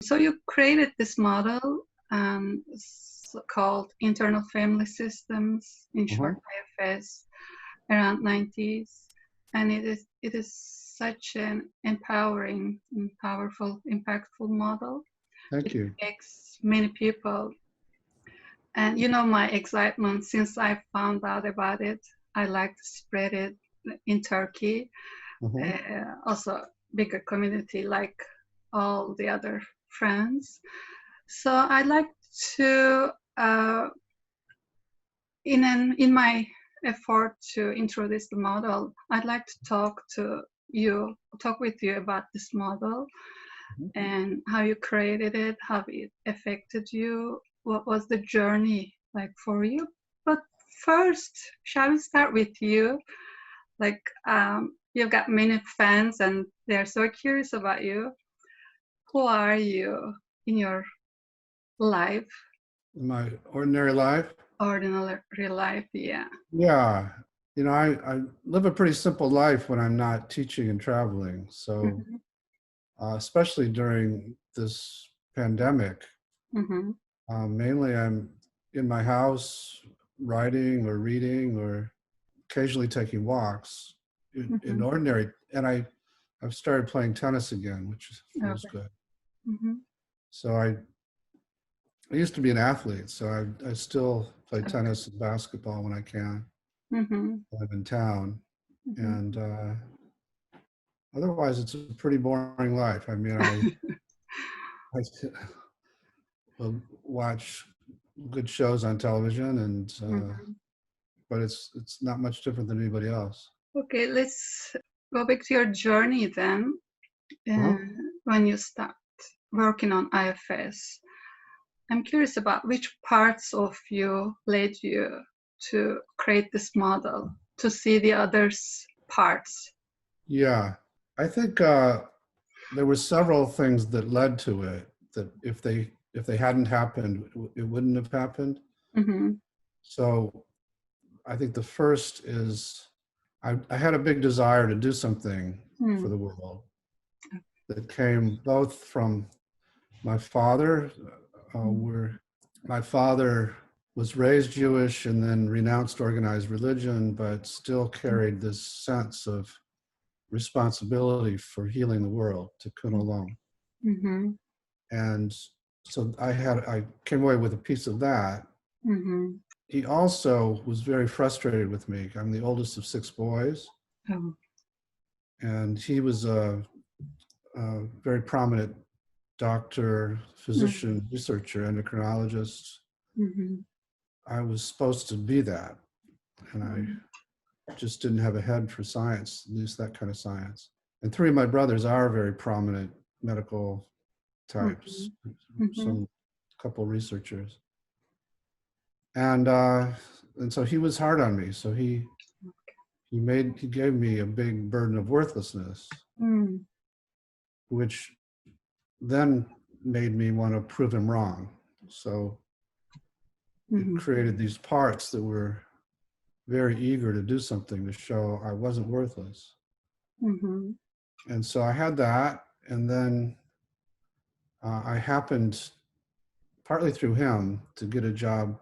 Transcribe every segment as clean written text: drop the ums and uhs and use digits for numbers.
So you created this model called Internal Family Systems, in short IFS, around 90s, and it is such an empowering, and powerful, impactful model. Thank you. It takes many people. And you know my excitement since I found out about it. I like to spread it in Turkey. Also bigger community like all the other friends. So I'd like to, in my effort to introduce the model, I'd like to talk with you about this model and how you created it, how it affected you, what was the journey like for you. But first, shall we start with you? Like, you've got many fans and they're so curious about you. Who are you in your life? My ordinary life? Ordinary life, yeah. Yeah. You know, I live a pretty simple life when I'm not teaching and traveling. So, especially during this pandemic, mainly I'm in my house writing or reading or occasionally taking walks in ordinary. And I've started playing tennis again, which feels good. So I used to be an athlete, so I still play tennis and basketball when I can. When I'm in town. And otherwise, it's a pretty boring life. I mean, I will watch good shows on television, and but it's not much different than anybody else. Okay, let's go back to your journey then. When you start working on IFS, I'm curious about which parts of you led you to create this model, to see the others' parts. Yeah, I think there were several things that led to it, that if they hadn't happened, it wouldn't have happened. So I think the first is I had a big desire to do something for the world that came both from my father, where my father was raised Jewish and then renounced organized religion, but still carried this sense of responsibility for healing the world, tikkun olam. And so I came away with a piece of that. He also was very frustrated with me. I'm the oldest of 6 boys. And he was a very prominent doctor, physician, researcher, endocrinologist. I was supposed to be that. And I just didn't have a head for science, at least that kind of science. And 3 of my brothers are very prominent medical types, some couple researchers. And so he was hard on me. So he gave me a big burden of worthlessness, which then made me want to prove him wrong. So it created these parts that were very eager to do something to show I wasn't worthless. And so I had that, and then I happened, partly through him, to get a job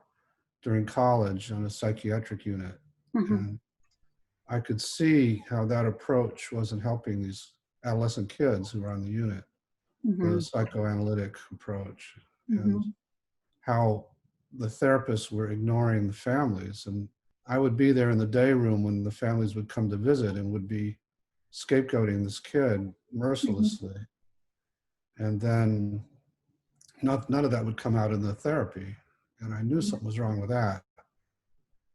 during college on a psychiatric unit. And I could see how that approach wasn't helping these adolescent kids who were on the unit, the psychoanalytic approach, and how the therapists were ignoring the families. And I would be there in the day room when the families would come to visit and would be scapegoating this kid mercilessly. And then none of that would come out in the therapy. And I knew something was wrong with that.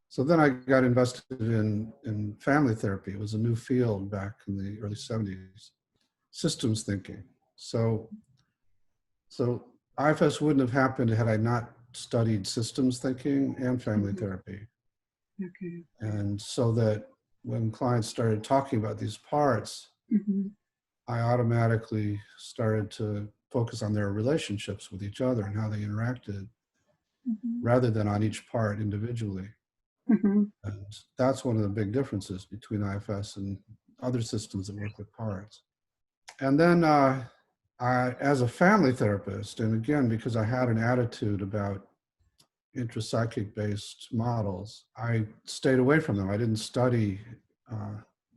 So then I got invested in family therapy. It was a new field back in the early 70s, systems thinking. So IFS wouldn't have happened had I not studied systems thinking and family therapy. And so that when clients started talking about these parts, I automatically started to focus on their relationships with each other and how they interacted, rather than on each part individually. And that's one of the big differences between IFS and other systems that work with parts. And then as a family therapist, and again, because I had an attitude about intrapsychic based models, I stayed away from them. I didn't study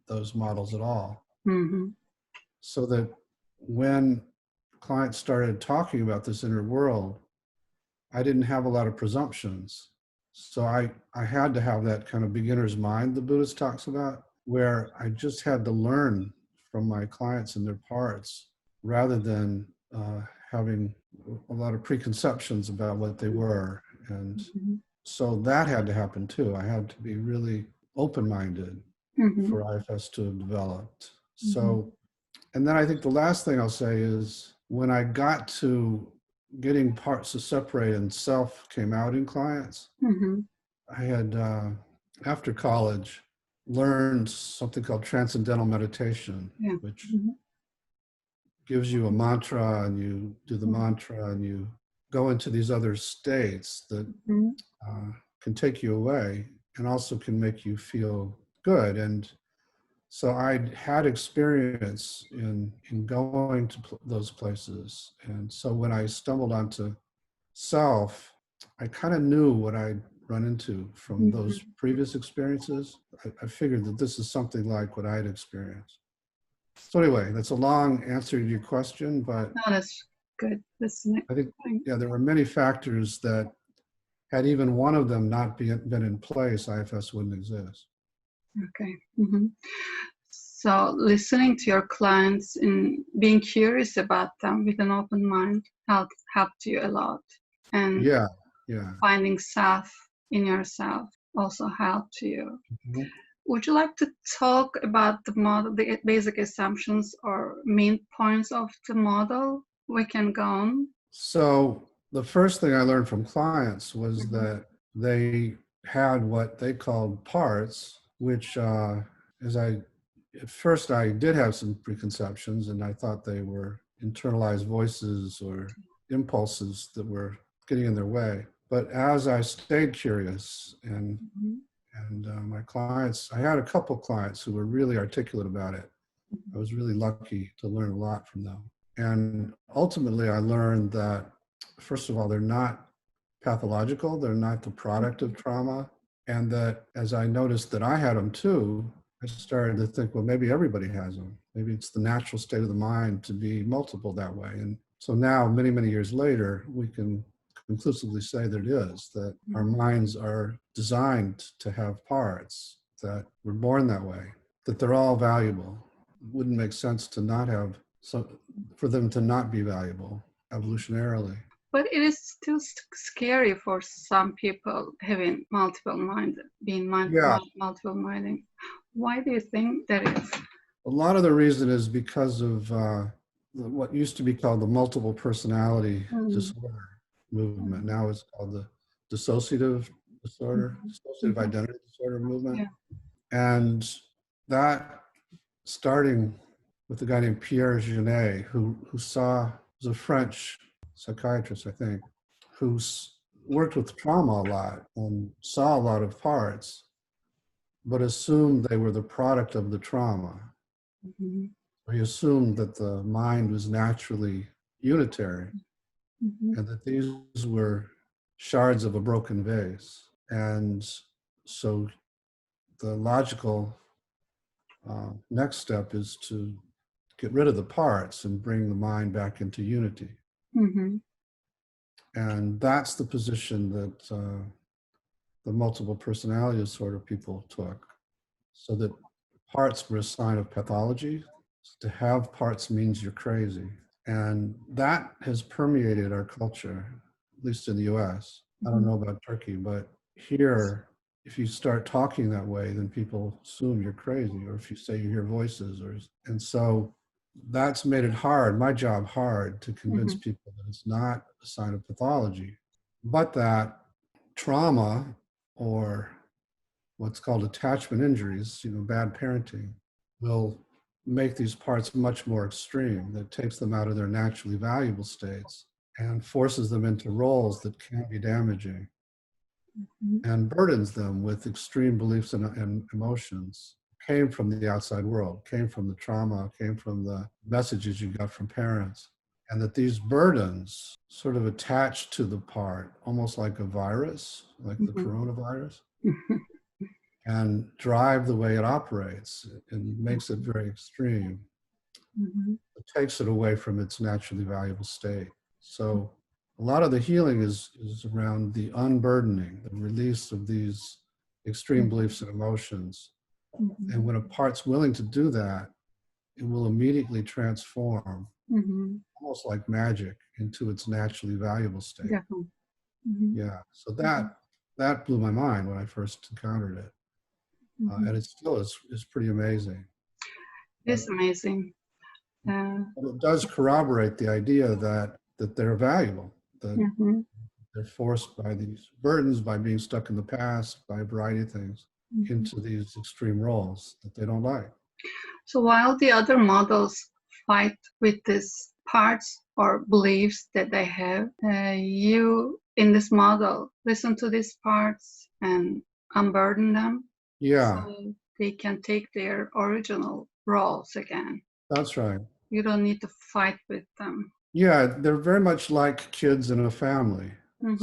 those models at all. Mm-hmm. So that when clients started talking about this inner world, I didn't have a lot of presumptions. So I had to have that kind of beginner's mind the Buddhist talks about, where I just had to learn from my clients and their parts rather than having a lot of preconceptions about what they were. And Mm-hmm. so that had to happen too. I had to be really open-minded Mm-hmm. for IFS to have developed. Mm-hmm. So, and then I think the last thing I'll say is when I got to getting parts to separate and self came out in clients, Mm-hmm. I had, after college, learned something called transcendental meditation, Yeah. which Mm-hmm. gives you a mantra, and you do the mantra and you go into these other states that Mm-hmm. can take you away and also can make you feel good. And so I had experience in going to those places. And so when I stumbled onto self, I kind of knew what I'd run into from Mm-hmm. those previous experiences. I figured that this is something like what I'd experienced. So anyway, that's a long answer to your question, but No, that's good. Listening. I think, yeah, there were many factors that had even one of them not been in place, IFS wouldn't exist. Okay. Mm-hmm. So listening to your clients and being curious about them with an open mind helped you a lot. And Yeah. finding self in yourself also helped you. Mhm. Would you like to talk about the model, the basic assumptions or main points of the model? We can go on. So the first thing I learned from clients was Mhm. that they had what they called parts, which at first I did have some preconceptions and I thought they were internalized voices or impulses that were getting in their way. But as I stayed curious and my clients, I had a couple clients who were really articulate about it. I was really lucky to learn a lot from them. And ultimately, I learned that, first of all, they're not pathological, they're not the product of trauma. And that as I noticed that I had them too, I started to think, well, maybe everybody has them. Maybe it's the natural state of the mind to be multiple that way. And so now, many, many years later, we can conclusively say that it is, that our minds are designed to have parts, that we're born that way, that they're all valuable. It wouldn't make sense to not have, so for them to not be valuable evolutionarily. But it is still scary for some people having multiple minds, Yeah, multiple minding. Why do you think that is? a lot of the reason is because of what used to be called the multiple personality disorder movement. Now it's called the dissociative disorder, dissociative identity disorder movement. Yeah. And that, starting with a guy named Pierre Genet, who was a French psychiatrist, I think, who's worked with trauma a lot and saw a lot of parts, but assumed they were the product of the trauma. Mm-hmm. He assumed that the mind was naturally unitary and that these were shards of a broken vase. And so the logical next step is to get rid of the parts and bring the mind back into unity. Mm-hmm. And that's the position that the multiple personality disorder people took. So that parts were a sign of pathology. To have parts means you're crazy. And that has permeated our culture, at least in the US. I don't know about Turkey, but here, if you start talking that way, then people assume you're crazy, or if you say you hear voices, and so that's made it hard, my job hard, to convince people that it's not a sign of pathology, but that trauma or what's called attachment injuries, bad parenting, will make these parts much more extreme, that takes them out of their naturally valuable states and forces them into roles that can be damaging and burdens them with extreme beliefs and emotions. Came from the outside world, came from the trauma, came from the messages you got from parents. and that these burdens sort of attach to the part, almost like a virus, like the coronavirus, and drive the way it operates and makes it very extreme. It takes it away from its naturally valuable state. So a lot of the healing is around the unburdening, the release of these extreme beliefs and emotions. And when a part's willing to do that, it will immediately transform, almost like magic, into its naturally valuable state. Definitely. Yeah. So that blew my mind when I first encountered it. And it still is pretty amazing. It's amazing. But it does corroborate the idea that they're valuable, that they're forced by these burdens, by being stuck in the past, by a variety of things, into these extreme roles that they don't like. So while the other models fight with these parts or beliefs that they have, you in this model listen to these parts and unburden them. Yeah. So they can take their original roles again. That's right. You don't need to fight with them. Yeah, they're very much like kids in a family.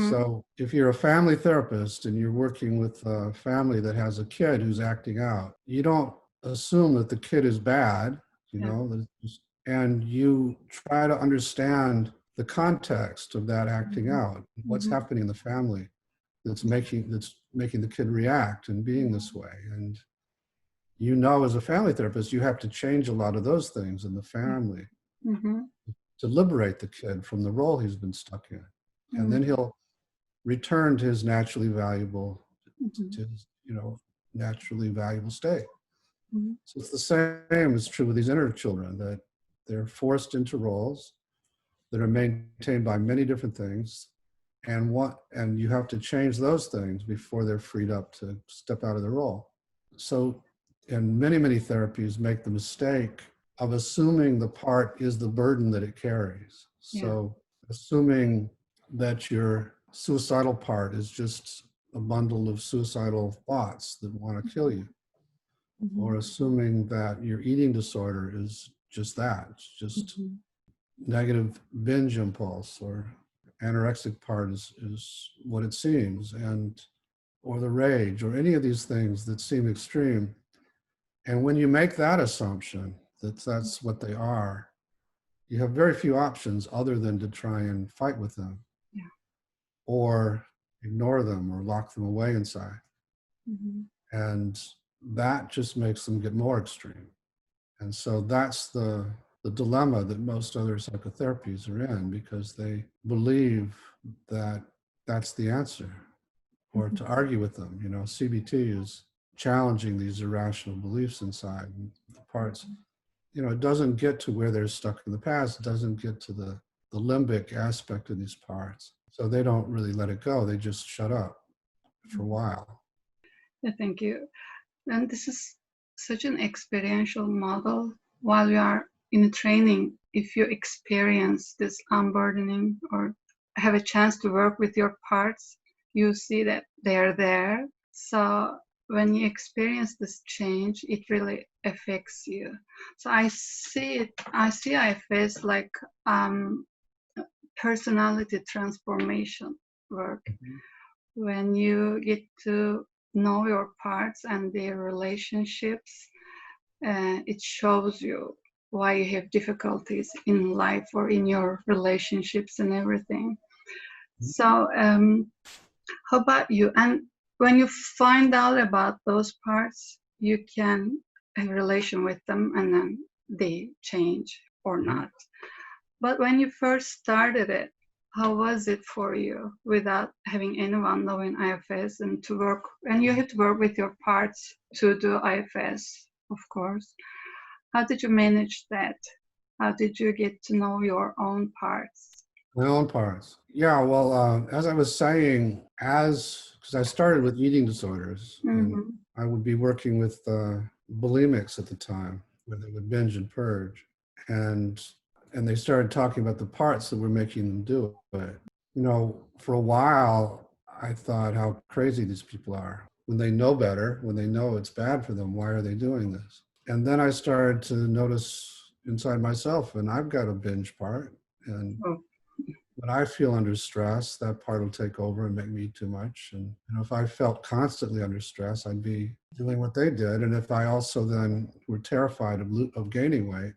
So if you're a family therapist and you're working with a family that has a kid who's acting out, you don't assume that the kid is bad, you know, and you try to understand the context of that acting out, what's happening in the family that's making the kid react and being this way. And you know, as a family therapist, you have to change a lot of those things in the family to liberate the kid from the role he's been stuck in. And then he'll return to his naturally valuable, to his, you know, naturally valuable state. So it's the same is true with these inner children, that they're forced into roles that are maintained by many different things. And you have to change those things before they're freed up to step out of the role. So, and many therapies make the mistake of assuming the part is the burden that it carries. So assuming that your suicidal part is just a bundle of suicidal thoughts that want to kill you, or assuming that your eating disorder is just that, it's just negative binge impulse, or anorexic part is what it seems, and or the rage, or any of these things that seem extreme. And when you make that assumption that that's what they are, you have very few options other than to try and fight with them, or ignore them, or lock them away inside. And that just makes them get more extreme. And so that's the dilemma that most other psychotherapies are in, because they believe that that's the answer, or to argue with them. You know, CBT is challenging these irrational beliefs inside, and the parts, you know, it doesn't get to where they're stuck in the past, it doesn't get to the limbic aspect of these parts. So they don't really let it go, they just shut up for a while. Thank you. And this is such an experiential model. While you are in training, if you experience this unburdening or have a chance to work with your parts, you see that they're there. So when you experience this change, it really affects you. So I see IFS like personality transformation work. When you get to know your parts and their relationships, it shows you why you have difficulties in life or in your relationships and everything. So how about you? And when you find out about those parts, you can have a relation with them, and then they change or not. But when you first started it, how was it for you without having anyone knowing IFS and to work, and you had to work with your parts to do IFS, of course. How did you manage that? How did you get to know your own parts? My own parts. Yeah, well, as I was saying, because I started with eating disorders, and I would be working with bulimics at the time, where they would binge and purge. And they started talking about the parts that were making them do it. You know, for a while, I thought how crazy these people are. When they know better, when they know it's bad for them, why are they doing this? And then I started to notice inside myself, and I've got a binge part, And Oh. when I feel under stress, that part will take over and make me too much. And if I felt constantly under stress, I'd be doing what they did. And if I also then were terrified of gaining weight,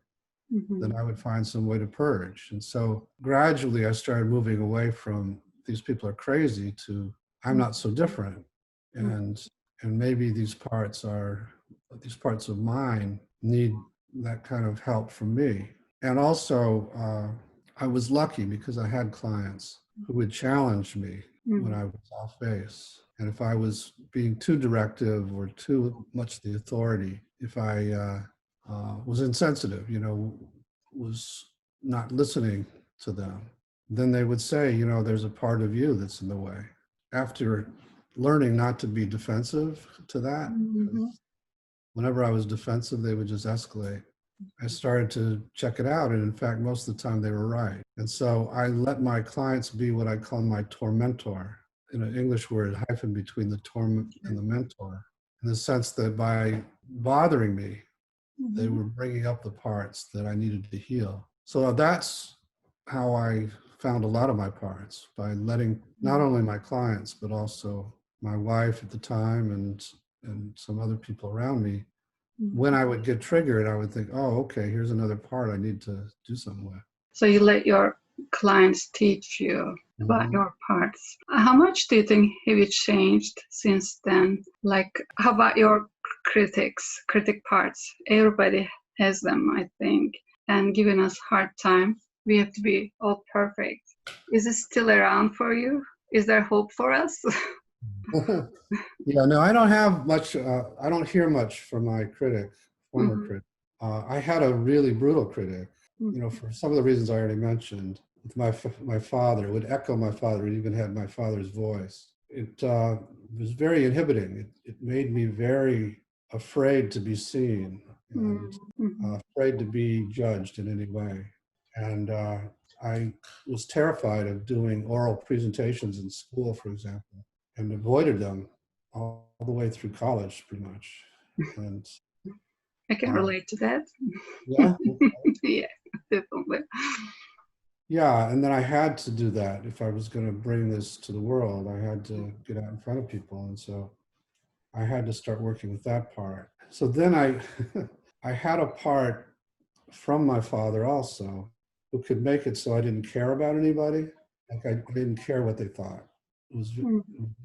then I would find some way to purge. And so gradually I started moving away from these people are crazy to I'm not so different. And maybe these parts of mine need that kind of help from me. And also, I was lucky because I had clients who would challenge me when I was off base. And if I was being too directive or too much the authority, if I was insensitive, was not listening to them, then they would say, there's a part of you that's in the way. After learning not to be defensive to that, whenever I was defensive, they would just escalate. I started to check it out, and in fact, most of the time they were right. And so I let my clients be what I call my tormentor, in an English word, hyphen between the torment and the mentor, in the sense that by bothering me, they were bringing up the parts that I needed to heal. So that's how I found a lot of my parts, by letting not only my clients, but also my wife at the time and some other people around me. When I would get triggered, I would think, oh, okay, here's another part I need to do something with. So you let your clients teach you about your parts. How much do you think have you changed since then? Like, how about your critic parts? Everybody has them, I think, and giving us hard time. We have to be all perfect. Is it still around for you? Is there hope for us? Yeah, no, I don't have much. I don't hear much from my former critic. I had a really brutal critic, for some of the reasons I already mentioned. With my father, it would echo my father. It even had my father's voice. It was very inhibiting. It made me very afraid to be seen and afraid to be judged in any way. And I was terrified of doing oral presentations in school, for example, and avoided them all the way through college, pretty much. And I can relate to that. yeah, Yeah, definitely. Yeah, and then I had to do that if I was going to bring this to the world. I had to get out in front of people, and so I had to start working with that part. So then I had a part from my father also, who could make it so I didn't care about anybody. Like I didn't care what they thought. It was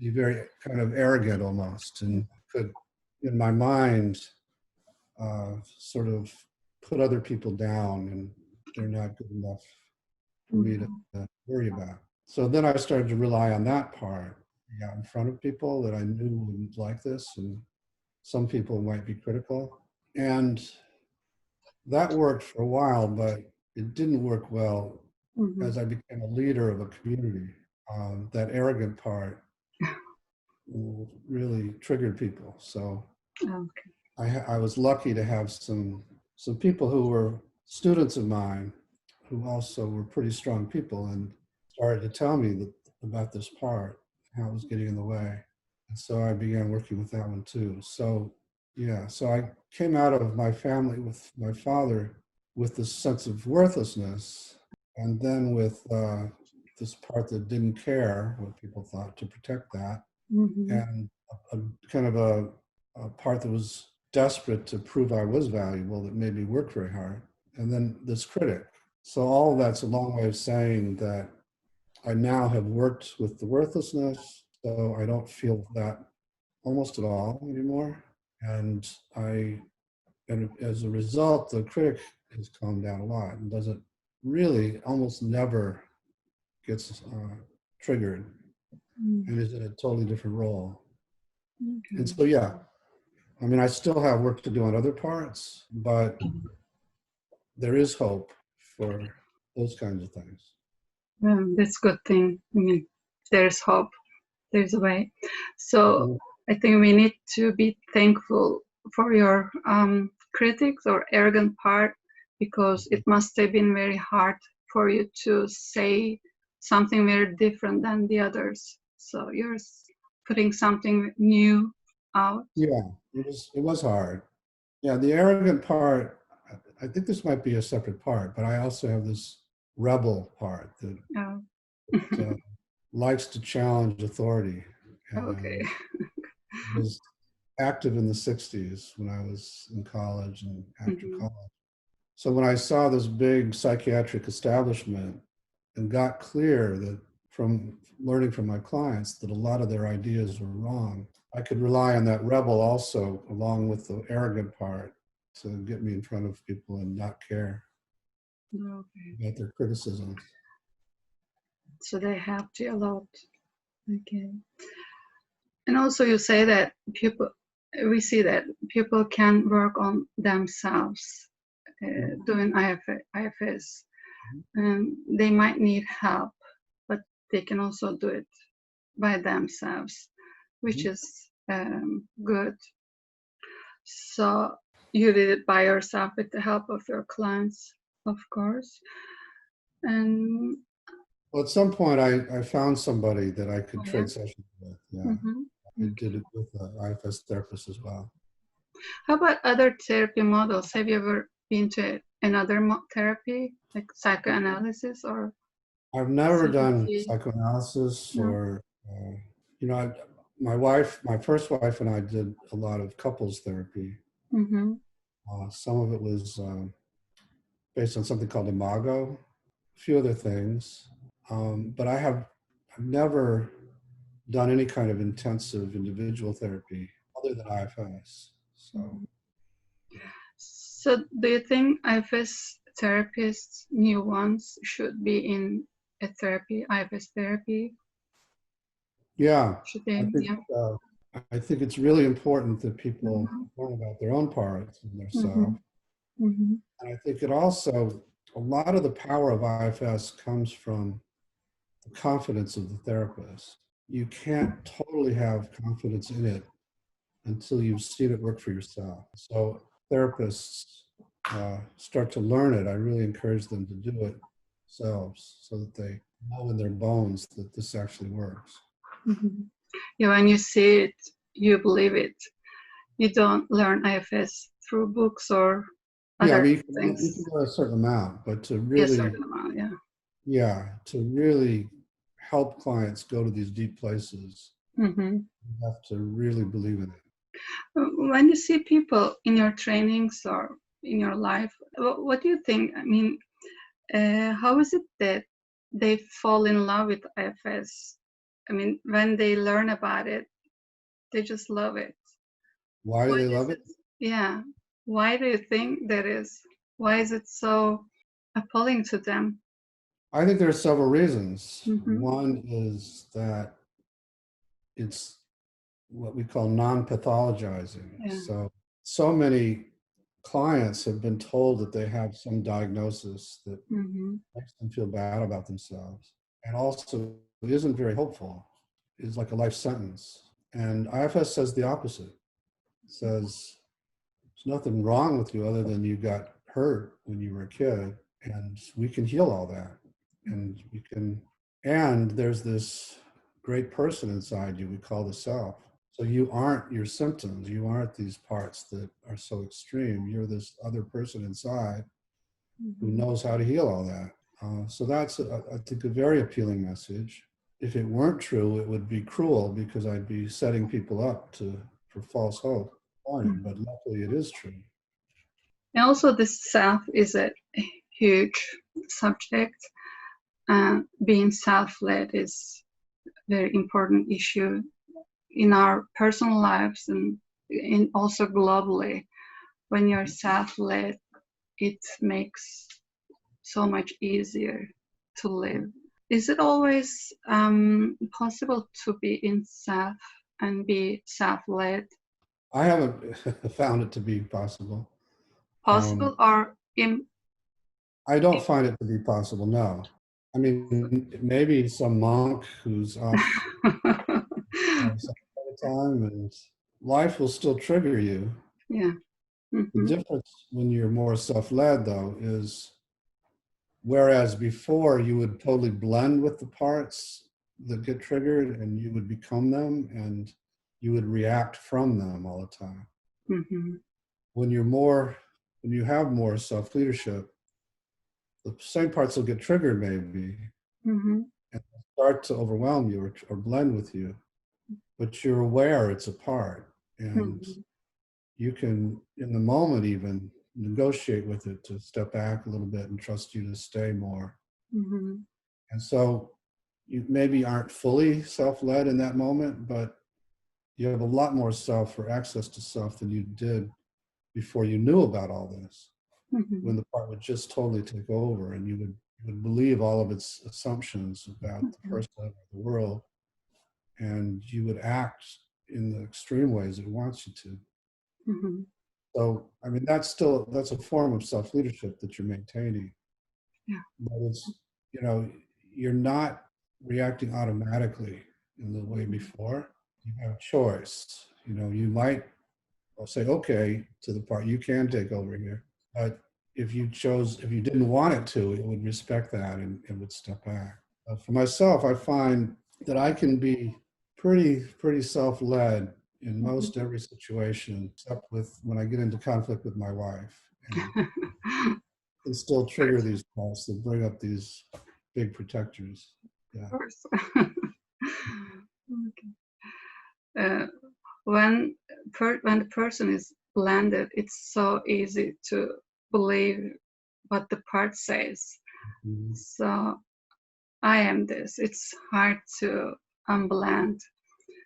be very kind of arrogant almost, and could, in my mind, sort of put other people down, and they're not good enough for me to worry about. So then I started to rely on that part. I got in front of people that I knew wouldn't like this, and some people might be critical. And that worked for a while, but it didn't work well as I became a leader of a community. That arrogant part really triggered people. So I was lucky to have some people who were students of mine who also were pretty strong people and started to tell me about this part, how it was getting in the way. And so I began working with that one too. So yeah, so I came out of my family with my father with this sense of worthlessness, and then with this part that didn't care what people thought, to protect that, and a kind of a part that was desperate to prove I was valuable, that made me work very hard, and then this critic. So all of that's a long way of saying that I now have worked with the worthlessness, so I don't feel that almost at all anymore. And as a result, the critic has calmed down a lot and doesn't really, almost never gets triggered and is in a totally different role. And so, yeah, I mean, I still have work to do on other parts, but there is hope for those kinds of things. That's a good thing. I mean, there's hope, there's a way. So I think we need to be thankful for your critics or arrogant part, because it must have been very hard for you to say something very different than the others. So you're putting something new out. Yeah, it was hard. Yeah, the arrogant part, I think this might be a separate part, but I also have this rebel part that Oh. likes to challenge authority. Okay. And was active in the 60s when I was in college and after Mm-hmm. college. So when I saw this big psychiatric establishment and got clear that from learning from my clients that a lot of their ideas were wrong, I could rely on that rebel also, along with the arrogant part, to get me in front of people and not care Okay. about their criticisms. So they helped you a lot. Okay. And also you say that we see that people can work on themselves doing IFS. And they might need help, but they can also do it by themselves, which is good. So you did it by yourself with the help of your clients, of course. And Well, at some point, I found somebody that I could Oh, yeah? trade sessions with. Yeah, I did it with an IFS therapist as well. How about other therapy models? Have you ever been to another therapy, like psychoanalysis or? I've never done CBT? psychoanalysis No. or, you know, my first wife and I did a lot of couples therapy. Mm-hmm. Some of it was based on something called Imago, a few other things. But I've never done any kind of intensive individual therapy other than IFS. So, So do you think IFS therapists, new ones, should be in a therapy, IFS therapy? yeah, Should they? Yeah. I think it's really important that people learn about their own parts and their self. Mm-hmm. And I think it also, a lot of the power of IFS comes from the confidence of the therapist. You can't totally have confidence in it until you've seen it work for yourself. So therapists start to learn it. I really encourage them to do it themselves so that they know in their bones that this actually works. Mm-hmm. Yeah, when you see it, you believe it. You don't learn IFS through books or Yeah, I other mean, you things. can learn a certain amount, but to Yeah, really, certain amount, yeah. yeah, to really help clients go to these deep places, Mm-hmm. you have to really believe in it. When you see people in your trainings or in your life, what do you think? I mean, how is it that they fall in love with IFS? I mean, when they learn about it, they just love it. Why do Why they is love it? it? Yeah. Why do you think that is? Why is it so appalling to them? I think there are several reasons. Mm-hmm. One is that it's what we call non-pathologizing. Yeah. So many clients have been told that they have some diagnosis that Mm-hmm. makes them feel bad about themselves, and also it isn't very hopeful. It's like a life sentence. And IFS says the opposite. It says there's nothing wrong with you other than you got hurt when you were a kid, and we can heal all that. And we can, and there's this great person inside you we call the self. So you aren't your symptoms. You aren't these parts that are so extreme. You're this other person inside who knows how to heal all that. So that's, I think, a very appealing message. If it weren't true, it would be cruel because I'd be setting people up for false hope. But luckily it is true. And also, the self is a huge subject. Being self-led is a very important issue in our personal lives and also globally. When you're self-led, it makes so much easier to live. Is it always possible to be in self and be self-led? I haven't found it to be possible. Possible or I don't find it to be possible, no. I mean, maybe some monk who's off some time and life will still trigger you. Yeah. The Mm-hmm. difference when you're more self-led, though, is whereas before you would totally blend with the parts that get triggered and you would become them and you would react from them all the time. Mm-hmm. When you have more self-leadership, the same parts will get triggered maybe and start to overwhelm you or blend with you, but you're aware it's a part, and you can, in the moment, even negotiate with it to step back a little bit and trust you to stay more. And so you maybe aren't fully self-led in that moment, but you have a lot more self or access to self than you did before you knew about all this, when the part would just totally take over, and you would believe all of its assumptions about the person or the world, and you would act in the extreme ways it wants you to. So, I mean, that's a form of self-leadership that you're maintaining. But it's, you know, you're not reacting automatically in the way before. You have choice. You know, you might say, okay, to the part, you can take over here. But if you didn't want it to, it would respect that and would step back. For myself, I find that I can be pretty self-led in most every situation, except with when I get into conflict with my wife, and still trigger these thoughts that bring up these big protectors. Yeah. Of course. When the person is blended, it's so easy to believe what the part says. So I am this. It's hard to unblend.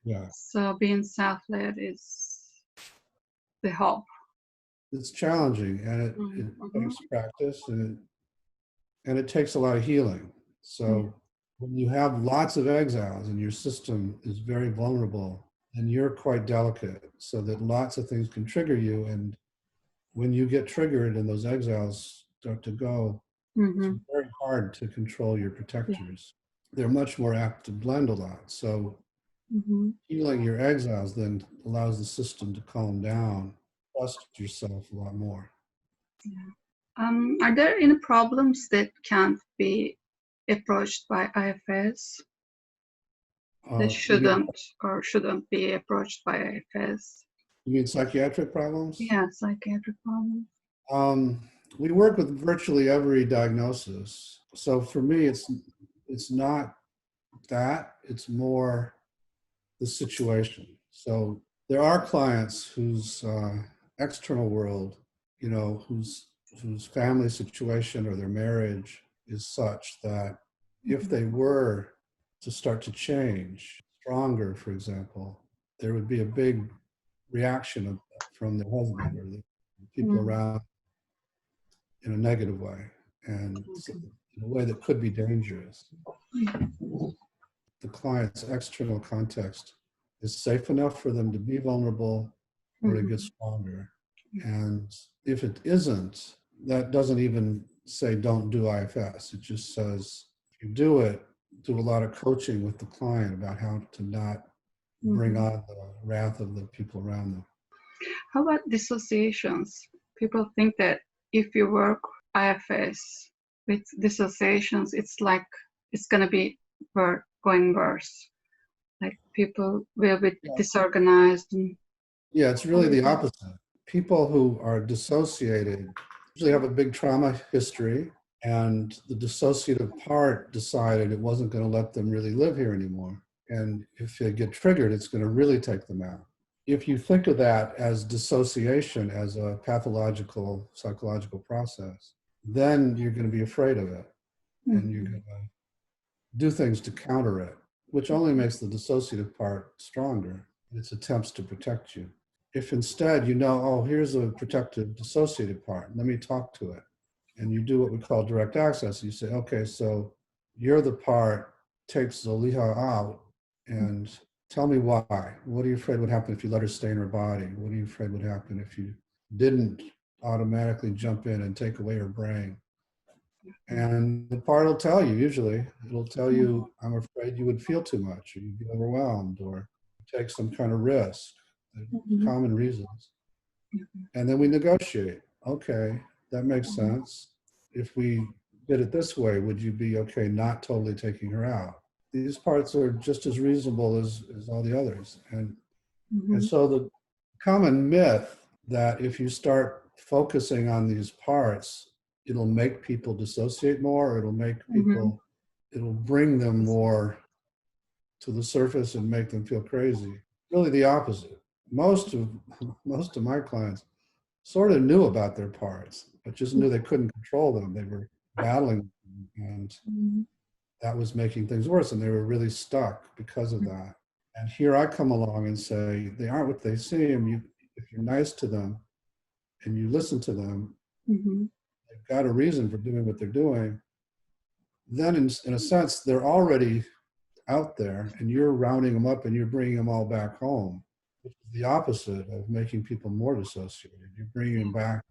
Yeah. So being self-led is the hope. It's challenging, and it takes practice, and it takes a lot of healing. So when you have lots of exiles and your system is very vulnerable, and you're quite delicate, so that lots of things can trigger you, and when you get triggered and those exiles start to go, it's very hard to control your protectors. They're much more apt to blend a lot. So healing your exiles then allows the system to calm down, trust yourself a lot more. Are there any problems that can't be approached by IFS? That shouldn't be approached by IFS? You mean psychiatric problems? Yeah, psychiatric problems. We work with virtually every diagnosis. So for me, it's not that, it's more the situation. So there are clients whose external world, you know, whose family situation or their marriage is such that if they were to start to change, stronger, for example, there would be a big reaction from the husband or the people around in a negative way, and in a way that could be dangerous. The client's external context is safe enough for them to be vulnerable or to get stronger. And if it isn't, that doesn't even say don't do IFS. It just says if you do it, do a lot of coaching with the client about how to not bring on the wrath of the people around them. How about dissociations? People think that if you work IFS with dissociations, it's like it's going to be going worse. Like people will be disorganized. Yeah, it's really the opposite. People who are dissociated usually have a big trauma history, and the dissociative part decided it wasn't going to let them really live here anymore. And if they get triggered, it's going to really take them out. If you think of that as dissociation, as a pathological, psychological process, then you're going to be afraid of it. And you're going to do things to counter it, which only makes the dissociative part stronger in its attempts to protect you. If instead you know, oh, here's a protective dissociative part, let me talk to it. And you do what we call direct access. You say, okay, so you're the part, takes Zoliha out, and tell me why. What are you afraid would happen if you let her stay in her body? What are you afraid would happen if you didn't automatically jump in and take away her brain? And the part will tell you, usually, it'll tell you, I'm afraid you would feel too much, or you'd be overwhelmed, or take some kind of risk, common reasons. And then we negotiate. Okay, that makes sense. If we did it this way, would you be okay not totally taking her out? These parts are just as reasonable as all the others. And so the common myth that if you start focusing on these parts, it'll make people dissociate more, or it'll make people, it'll bring them more to the surface and make them feel crazy. Really the opposite. Most of my clients sort of knew about their parts, but just knew they couldn't control them. They were battling them, and that was making things worse, and they were really stuck because of that. And here I come along and say, they aren't what they seem. If you're nice to them and you listen to them, they've got a reason for doing what they're doing, then in a sense, they're already out there, and you're rounding them up and you're bringing them all back home, which is the opposite of making people more dissociated. You're bringing them back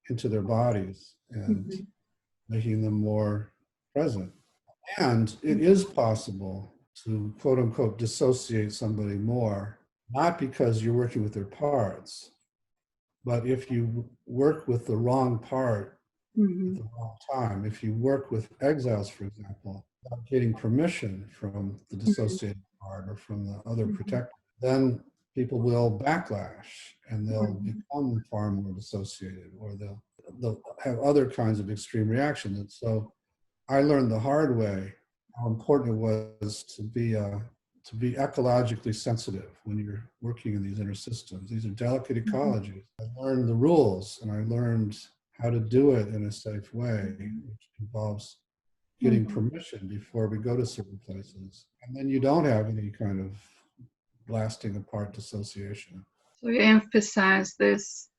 into their bodies and making them more present. And it is possible to, quote unquote, dissociate somebody more, not because you're working with their parts, but if you work with the wrong part at the wrong time. If you work with exiles, for example, without getting permission from the dissociated part or from the other protector, then people will backlash and they'll become far more dissociated, or they'll have other kinds of extreme reactions. And so I learned the hard way how important it was to be ecologically sensitive when you're working in these inner systems. These are delicate ecologies. I learned the rules, and I learned how to do it in a safe way, which involves getting permission before we go to certain places. And then you don't have any kind of blasting apart dissociation. So you emphasize this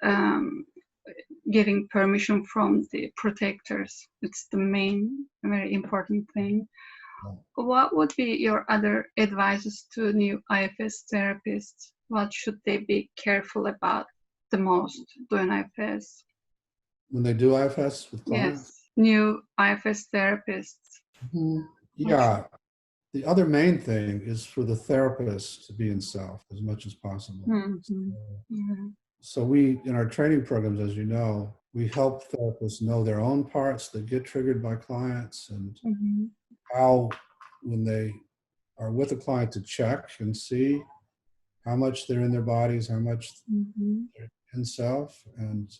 getting permission from the protectors. It's the main, very important thing. What would be your other advices to new IFS therapists? What should they be careful about the most doing IFS? When they do IFS with clients? Yes, new IFS therapists. Yeah. The other main thing is for the therapist to be in self as much as possible. So we, in our training programs, as you know, we help therapists know their own parts that get triggered by clients, and how, when they are with a client, to check and see how much they're in their bodies, how much they're in self, and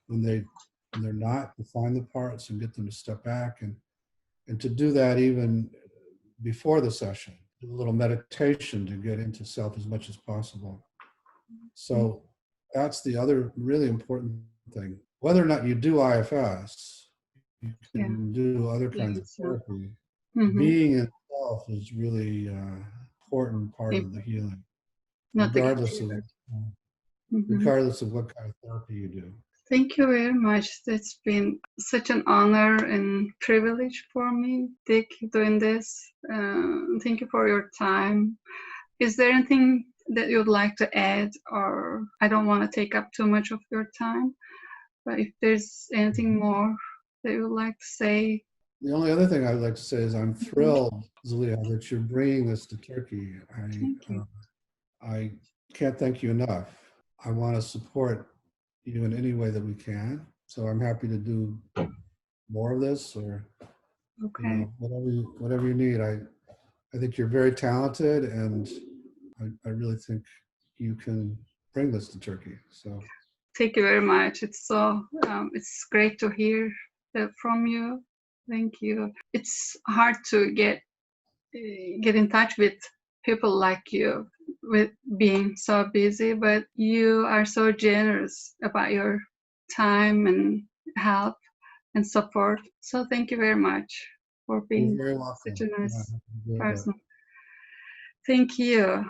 when they're not, to find the parts and get them to step back, and to do that even before the session, do a little meditation to get into self as much as possible. So that's the other really important thing. Whether or not you do IFS, you can do other kinds of therapy. Being in self is really an important part of the healing, regardless of what kind of therapy you do. Thank you very much. It's been such an honor and privilege for me, Dick, doing this. Thank you for your time. Is there anything that you'd like to add? Or I don't want to take up too much of your time, but if there's anything more that you would like to say. The only other thing I'd like to say is I'm thrilled, Zulia, that you're bringing this to Turkey. I can't thank you enough. I want to support you in any way that we can. So I'm happy to do more of this, or whatever you need. I think you're very talented, and I really think you can bring this to Turkey. So thank you very much. It's so it's great to hear that from you. Thank you. It's hard to get in touch with people like you, with being so busy, but you are so generous about your time and help and support. So thank you very much for being such a nice person. Thank you.